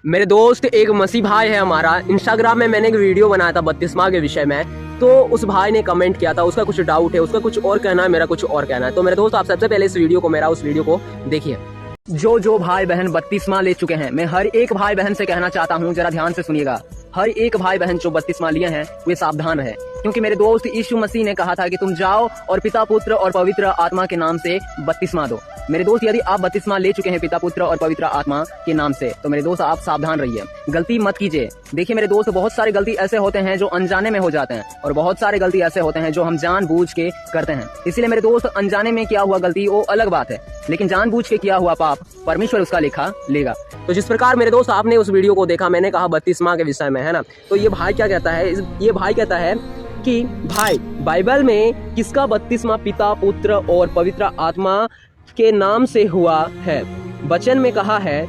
मेरे दोस्त एक मसीह भाई है हमारा, इंस्टाग्राम में मैंने एक वीडियो बनाया था बपतिस्मा के विषय में। तो उस भाई ने कमेंट किया था, उसका कुछ डाउट है, उसका कुछ और कहना है, मेरा कुछ और कहना है। तो मेरे दोस्त आप सबसे पहले इस वीडियो को देखिए। जो भाई बहन बपतिस्मा ले चुके हैं, मैं हर एक भाई बहन से कहना चाहता हूँ, जरा ध्यान से सुनिएगा। हर एक भाई बहन जो बपतिस्मा लिए हैं वे सावधान रहे, क्योंकि मेरे दोस्त यीशु मसीह ने कहा था कि तुम जाओ और पिता पुत्र और पवित्र आत्मा के नाम से बपतिस्मा दो। मेरे दोस्त, यदि आप बपतिस्मा ले चुके हैं पिता पुत्र और पवित्र आत्मा के नाम से, तो मेरे दोस्त आप सावधान रहिए, गलती मत कीजिए। देखिए मेरे दोस्त, बहुत सारे गलती ऐसे होते हैं जो अनजाने में हो जाते हैं, और बहुत सारे गलती ऐसे होते हैं जो हम जानबूझ के करते हैं। इसलिए मेरे दोस्त, अनजाने में किया हुआ गलती वो अलग बात है, लेकिन जानबूझ के किया हुआ पाप परमेश्वर उसका लेखा लेगा। तो जिस प्रकार मेरे दोस्त आपने उस वीडियो को देखा, मैंने कहा बपतिस्मा के विषय में, है ना। तो ये भाई क्या कहता है, ये भाई कहता है कि भाई बाइबल में किसका बपतिस्मा पिता पुत्र और पवित्र आत्मा के नाम से हुआ है? वचन में कहा है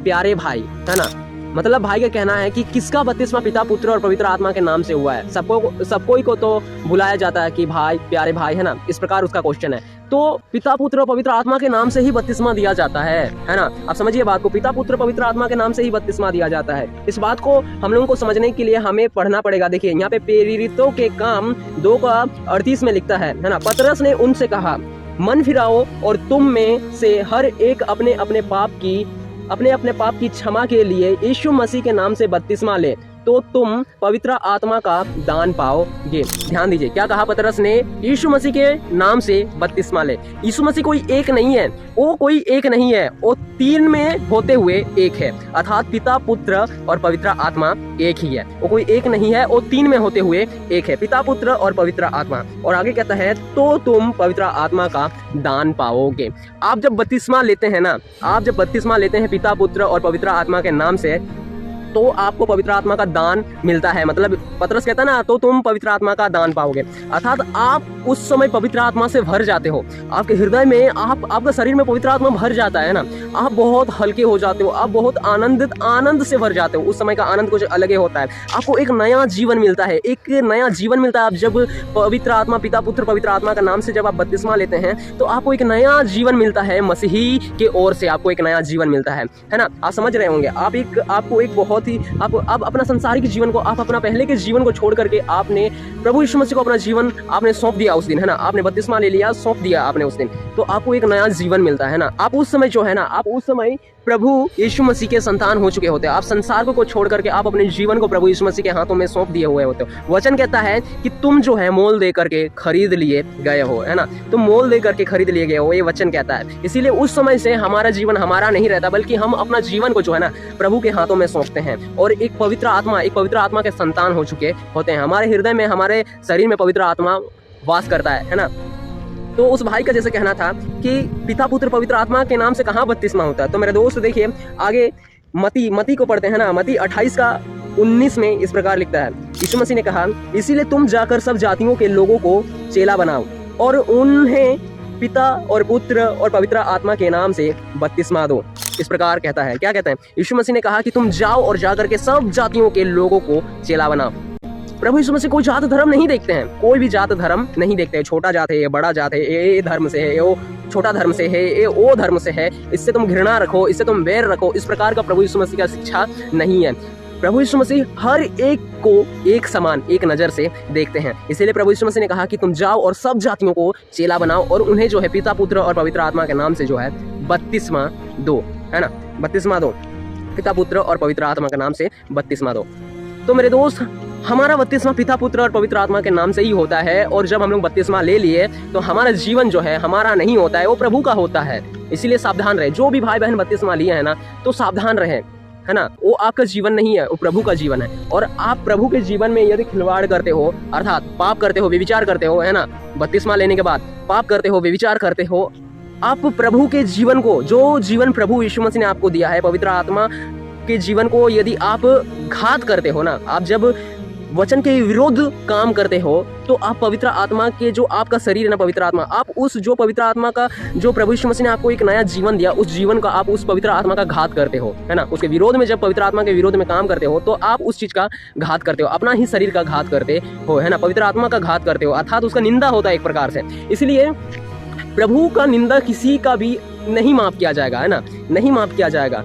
प्यारे भाई, है ना। मतलब भाई का कहना है कि किसका बपतिस्मा पिता पुत्र और पवित्र आत्मा के नाम से हुआ है। सबको को तो बुलाया जाता है कि भाई प्यारे भाई, है ना। इस प्रकार उसका क्वेश्चन है। तो पिता पुत्र और पवित्र आत्मा के नाम से ही बपतिस्मा दिया जाता है ना। आप समझिए बात को, पिता पुत्र पवित्र आत्मा के नाम से ही बपतिस्मा दिया जाता है। इस बात को हम लोगों को समझने के लिए हमें पढ़ना पड़ेगा। देखिए यहाँ पे प्रेरितों के काम 2:38 में लिखता है ना। पतरस ने उनसे कहा, मन फिराओ और तुम में से हर एक अपने अपने पाप की क्षमा के लिए यीशु मसीह के नाम से बपतिस्मा ले, तो तुम पवित्र आत्मा का दान पाओगे। ध्यान दीजिए, क्या कहा पतरस ने? यीशु मसीह के नाम से बपतिस्मा ले। यीशु मसीह कोई एक नहीं है, वो कोई एक नहीं है, वो तीन में होते हुए एक है, अर्थात पिता पुत्र और पवित्र आत्मा एक ही है। वो कोई एक नहीं है, वो तीन में होते हुए एक है, पिता पुत्र और पवित्र आत्मा। और आगे कहता है, तो तुम पवित्र आत्मा का दान पाओगे। आप जब बपतिस्मा लेते हैं ना, आप जब बपतिस्मा लेते हैं पिता पुत्र और पवित्र आत्मा के नाम से, तो आपको पवित्र आत्मा का दान मिलता है। मतलब पतरस कहता है ना, तो तुम पवित्र आत्मा का दान पाओगे, अर्थात आप उस समय पवित्र आत्मा से भर जाते हो। आपके हृदय में आपका शरीर में पवित्र आत्मा भर जाता है ना। आप बहुत हल्के हो जाते हो, आप बहुत आनंद से भर जाते हो। उस समय का आनंद कुछ अलग ही होता है। आपको एक नया जीवन मिलता है, एक नया जीवन मिलता है। आप जब पवित्र आत्मा पिता पुत्र पवित्र आत्मा का नाम से जब आप बपतिस्मा लेते हैं, तो आपको एक नया जीवन मिलता है। मसीही के ओर से आपको एक नया जीवन मिलता है ना। आप समझ रहे होंगे। आपको एक बहुत ही आप अपना संसारिक जीवन को, आप अपना पहले के जीवन को छोड़ करके आपने प्रभु यीशु मसीह को अपना जीवन आपने सौंप दिया उस दिन, है ना। आपने बपतिस्मा ले लिया, सौंप दिया आपने उस दिन, तो आपको एक नया जीवन मिलता है ना। आप उस समय जो है ना, आप उस समय प्रभु यीशु मसीह के संतान हो चुके होते हैं। आप संसार को छोड़ करके आप अपने जीवन को प्रभु यीशु मसीह के हाथों में सौंप दिए हुए होते हो। वचन कहता है कि तुम जो है मोल दे करके खरीद लिए गए हो, है ना। तुम मोल दे करके खरीद लिए गए हो, ये वचन कहता है। इसीलिए उस समय से हमारा जीवन हमारा नहीं रहता, बल्कि हम अपना जीवन को जो है ना प्रभु के हाथों में सौंपते हैं, और एक पवित्र आत्मा के संतान हो चुके होते हैं। हमारे हृदय में, हमारे शरीर में पवित्र आत्मा वास करता है ना। तो उस भाई का जैसे कहना था कि पिता पुत्र पवित्र आत्मा के नाम से कहाँ बपतिस्मा होता है। तो मेरे दोस्त देखिए, आगे मती को पढ़ते हैं ना। मती 28:19 में इस प्रकार लिखता है, यीशु मसीह ने कहा, इसीलिए तुम जाकर सब जातियों के लोगों को चेला बनाओ और उन्हें पिता और पुत्र और पवित्र आत्मा के नाम से बपतिस्मा दो। इस प्रकार कहता है, क्या कहते हैं? यीशु मसीह ने कहा कि तुम जाओ और जाकर के सब जातियों के लोगों को चेला बनाओ। प्रभु यीशु मसीह कोई जात धर्म नहीं देखते हैं, कोई भी जात धर्म नहीं देखते हैं। छोटा जात है, ये बड़ा जात है, ये धर्म से है, वो छोटा धर्म से है, ये वो धर्म से है, इससे तुम घृणा रखो, इससे तुम बैर रखो। इस प्रकार का प्रभु यीशु मसीह का शिक्षा नहीं है। प्रभु यीशु मसीह हर एक को एक समान, एक नजर से देखते हैं। इसीलिए प्रभु यीशु मसीह ने कहा कि तुम जाओ और सब जातियों को चेला बनाओ और उन्हें जो है पिता पुत्र और पवित्र आत्मा के नाम से जो है बपतिस्मा दो, है ना। बपतिस्मा दो, पिता पुत्र और पवित्र आत्मा के नाम से बपतिस्मा दो। तो मेरे दोस्त, हमारा बपतिस्मा पिता पुत्र और पवित्र आत्मा के नाम से ही होता है। और जब हम लोग बपतिस्मा ले लिए, तो हमारा जीवन जो है हमारा नहीं होता है, वो प्रभु का होता है। इसीलिए सावधान रहे। जो भी भाई बहन बपतिस्मा लिए हैं ना, तो सावधान रहे, है ना। वो आपका जीवन नहीं है, वो प्रभु का जीवन है। और आप प्रभु के जीवन में यदि खिलवाड़ करते हो, अर्थात पाप करते हो, व्यभिचार करते हो, है ना, बपतिस्मा लेने के बाद पाप करते हो, व्यभिचार करते हो, आप प्रभु के जीवन को, जो जीवन प्रभु यीशु मसीह ने आपको दिया है, पवित्र आत्मा के जीवन को यदि आप घात करते हो ना, आप जब वचन के विरोध काम करते हो, तो आप पवित्र आत्मा के, जो आपका शरीर है ना पवित्र आत्मा, आप उस जो पवित्र आत्मा का, जो प्रभु यीशु मसीह ने आपको एक नया जीवन दिया, उस जीवन का आप उस पवित्र आत्मा का घात करते हो, है ना। उसके विरोध में, जब पवित्र आत्मा के विरोध में काम करते हो, तो आप उस चीज का घात करते हो, अपना ही शरीर का घात करते हो, है ना। पवित्र आत्मा का घात करते हो, अर्थात उसका निंदा होता है एक प्रकार से। इसलिए प्रभु का निंदा किसी का भी नहीं माफ किया जाएगा, है ना, नहीं माफ किया जाएगा।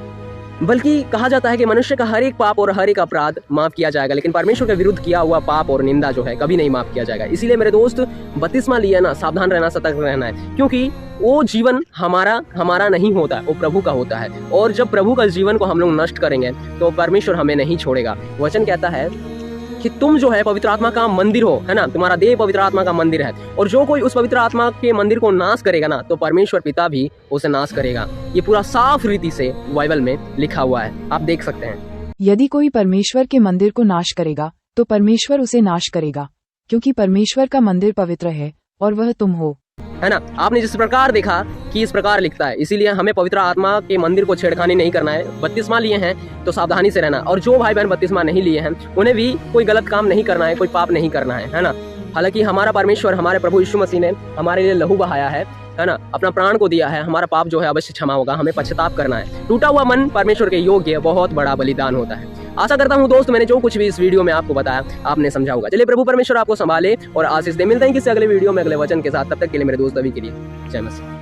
बल्कि कहा जाता है कि मनुष्य का हर एक पाप और हर एक अपराध माफ किया जाएगा, लेकिन परमेश्वर के विरुद्ध किया हुआ पाप और निंदा जो है कभी नहीं माफ किया जाएगा। इसीलिए मेरे दोस्त बपतिस्मा लिया ना, सावधान रहना, सतर्क रहना है, क्योंकि वो जीवन हमारा नहीं होता है, वो प्रभु का होता है। और जब प्रभु का जीवन को हम लोग नष्ट करेंगे तो परमेश्वर हमें नहीं छोड़ेगा। वचन कहता है कि तुम जो है पवित्र आत्मा का मंदिर हो, है ना, तुम्हारा देह पवित्र आत्मा का मंदिर है, और जो कोई उस पवित्र आत्मा के मंदिर को नाश करेगा ना, तो परमेश्वर पिता भी उसे नाश करेगा। ये पूरा साफ रीति से बाइबल में लिखा हुआ है, आप देख सकते हैं। यदि कोई परमेश्वर के मंदिर को नाश करेगा तो परमेश्वर उसे नाश करेगा, क्योंकि परमेश्वर का मंदिर पवित्र है और वह तुम हो, है ना। आपने जिस प्रकार देखा कि इस प्रकार लिखता है, इसीलिए हमें पवित्र आत्मा के मंदिर को छेड़खानी नहीं करना है। बपतिस्मा लिए हैं तो सावधानी से रहना, और जो भाई बहन बपतिस्मा नहीं लिए हैं उन्हें भी कोई गलत काम नहीं करना है, कोई पाप नहीं करना है ना। हालांकि हमारा परमेश्वर, हमारे प्रभु यीशु मसीह ने हमारे लिए लहू बहाया है ना, अपना प्राण को दिया है। हमारा पाप जो है अवश्य क्षमा होगा, हमें पश्चाताप करना है। टूटा हुआ मन परमेश्वर के योग्य बहुत बड़ा बलिदान होता है। आशा करता हूँ दोस्त, मैंने जो कुछ भी इस वीडियो में आपको बताया आपने समझा होगा। चलिए, प्रभु परमेश्वर आपको संभाले और आशीष दे। मिलते हैं किसी अगले वीडियो में अगले वचन के साथ। तब तक के लिए मेरे दोस्त, अभी के लिए जय मसीह।